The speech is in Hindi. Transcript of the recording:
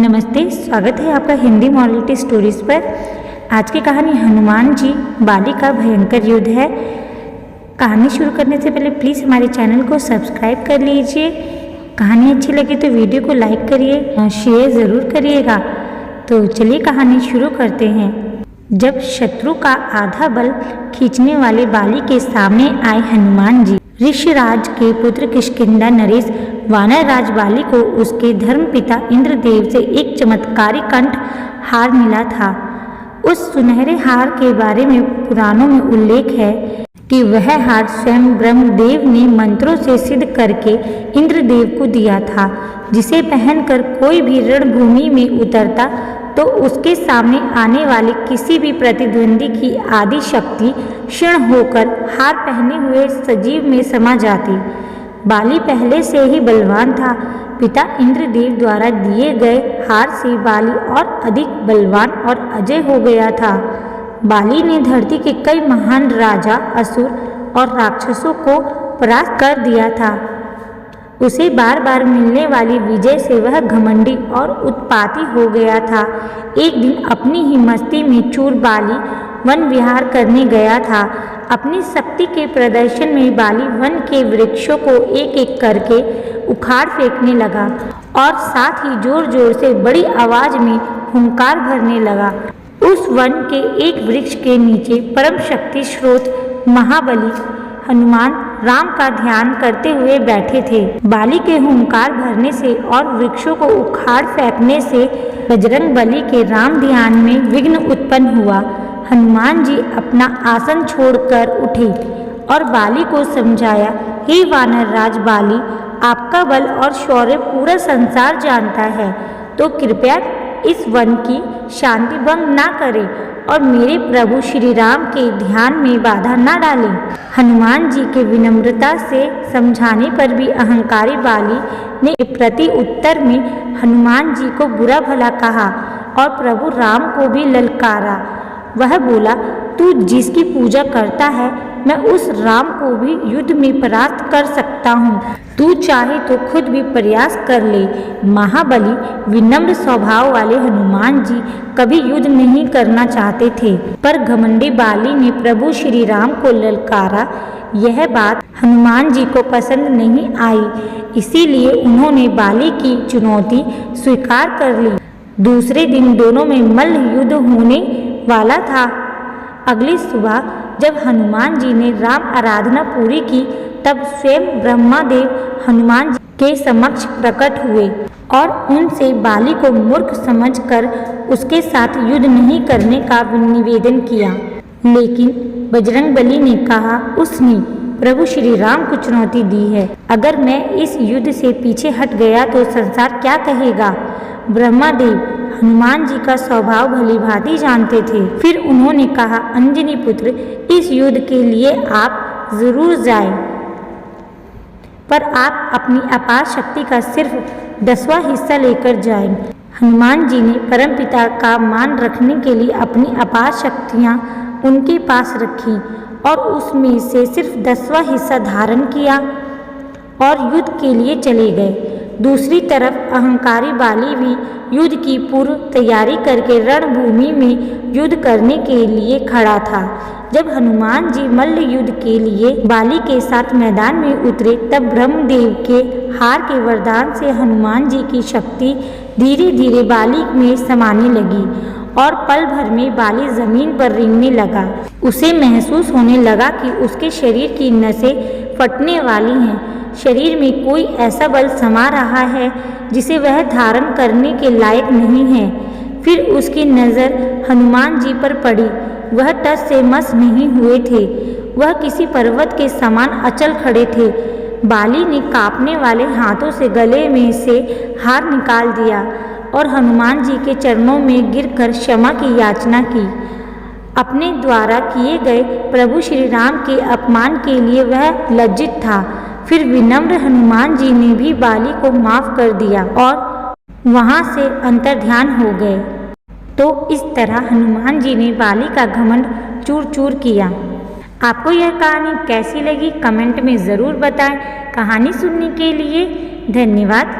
नमस्ते, स्वागत है आपका हिंदी मॉरलिटी स्टोरीज पर। आज की कहानी हनुमान जी बाली का भयंकर युद्ध है। कहानी शुरू करने से पहले प्लीज़ हमारे चैनल को सब्सक्राइब कर लीजिए। कहानी अच्छी लगे तो वीडियो को लाइक करिए, शेयर ज़रूर करिएगा। तो चलिए कहानी शुरू करते हैं। जब शत्रु का आधा बल खींचने वाले बाली के सामने आए हनुमान जी, ऋषिराज के पुत्र किष्किंधा नरेश वानर राज बाली को उसके धर्मपिता इंद्रदेव से एक चमत्कारी कंठ हार मिला था। उस सुनहरे हार के बारे में पुराणों में उल्लेख है कि वह हार स्वयं ब्रह्मदेव ने मंत्रों से सिद्ध करके इंद्रदेव को दिया था, जिसे पहनकर कोई भी रणभूमि में उतरता तो उसके सामने आने वाले किसी भी प्रतिद्वंदी की आदि शक्ति क्षीण होकर हार पहने हुए सजीव में समा जाती। बाली पहले से ही बलवान था। पिता इंद्रदेव द्वारा दिए गए हार से बाली और अधिक बलवान और अजय हो गया था। बाली ने धरती के कई महान राजा, असुर और राक्षसों को परास्त कर दिया था। उसे बार बार मिलने वाली विजय से वह घमंडी और उत्पाती हो गया था। एक दिन अपनी ही मस्ती में चूर बाली वन विहार करने गया था। अपनी शक्ति के प्रदर्शन में बाली वन के वृक्षों को एक एक करके उखाड़ फेंकने लगा और साथ ही जोर जोर से बड़ी आवाज में हुंकार भरने लगा। उस वन के एक वृक्ष के नीचे परम शक्ति स्रोत महाबली हनुमान राम का ध्यान करते हुए बैठे थे। बाली के हुंकार भरने से और वृक्षों को उखाड़ फेंकने से बजरंगबली के राम ध्यान में विघ्न उत्पन्न हुआ। हनुमान जी अपना आसन छोड़कर उठे और बाली को समझाया, हे वानर राज बाली, आपका बल और शौर्य पूरा संसार जानता है, तो कृपया इस वन की शांति भंग ना करें और मेरे प्रभु श्री राम के ध्यान में बाधा न डालें। हनुमान जी के विनम्रता से समझाने पर भी अहंकारी बाली ने प्रति उत्तर में हनुमान जी को बुरा भला कहा और प्रभु राम को भी ललकारा। वह बोला, तू जिसकी पूजा करता है, मैं उस राम को भी युद्ध में परास्त कर सकता हूँ। तू चाहे तो खुद भी प्रयास कर ले। महाबली विनम्र स्वभाव वाले हनुमान जी कभी युद्ध नहीं करना चाहते थे, पर घमंडी बाली ने प्रभु श्री राम को ललकारा। यह बात हनुमान जी को पसंद नहीं आई, इसीलिए उन्होंने बाली की चुनौती स्वीकार कर ली। दूसरे दिन दोनों में मल्ल युद्ध होने वाला था। अगली सुबह जब हनुमान जी ने राम आराधना पूरी की, तब स्वयं ब्रह्मादेव हनुमान जी के समक्ष प्रकट हुए और उनसे बाली को मूर्ख समझकर उसके साथ युद्ध नहीं करने का निवेदन किया। लेकिन बजरंगबली ने कहा, उसने प्रभु श्री राम को चुनौती दी है, अगर मैं इस युद्ध से पीछे हट गया तो संसार क्या कहेगा। ब्रह्मादेव हनुमान जी का स्वभाव भली भांति जानते थे। फिर उन्होंने कहा, अंजनी पुत्र, इस युद्ध के लिए आप जरूर जाएं, पर आप अपनी अपार शक्ति का सिर्फ 10वां हिस्सा लेकर जाएं। हनुमान जी ने परमपिता का मान रखने के लिए अपनी अपार शक्तियां उनके पास रखी और उसमें से सिर्फ 10वां हिस्सा धारण किया और युद्ध के लिए चले गए। दूसरी तरफ अहंकारी बाली भी युद्ध की पूर्व तैयारी करके रणभूमि में युद्ध करने के लिए खड़ा था। जब हनुमान जी मल्ल युद्ध के लिए बाली के साथ मैदान में उतरे, तब ब्रह्मदेव के हार के वरदान से हनुमान जी की शक्ति धीरे धीरे बाली में समाने लगी और पल भर में बाली जमीन पर रेंगने लगा। उसे महसूस होने लगा कि उसके शरीर की नसें फटने वाली हैं। शरीर में कोई ऐसा बल समा रहा है जिसे वह धारण करने के लायक नहीं है। फिर उसकी नज़र हनुमान जी पर पड़ी। वह टस से मस नहीं हुए थे, वह किसी पर्वत के समान अचल खड़े थे। बाली ने कांपने वाले हाथों से गले में से हार निकाल दिया और हनुमान जी के चरणों में गिरकर क्षमा की याचना की। अपने द्वारा किए गए प्रभु श्री राम के अपमान के लिए वह लज्जित था। फिर विनम्र हनुमान जी ने भी बाली को माफ कर दिया और वहां से अंतर्ध्यान हो गए। तो इस तरह हनुमान जी ने बाली का घमंड चूर चूर किया। आपको यह कहानी कैसी लगी कमेंट में ज़रूर बताएं। कहानी सुनने के लिए धन्यवाद।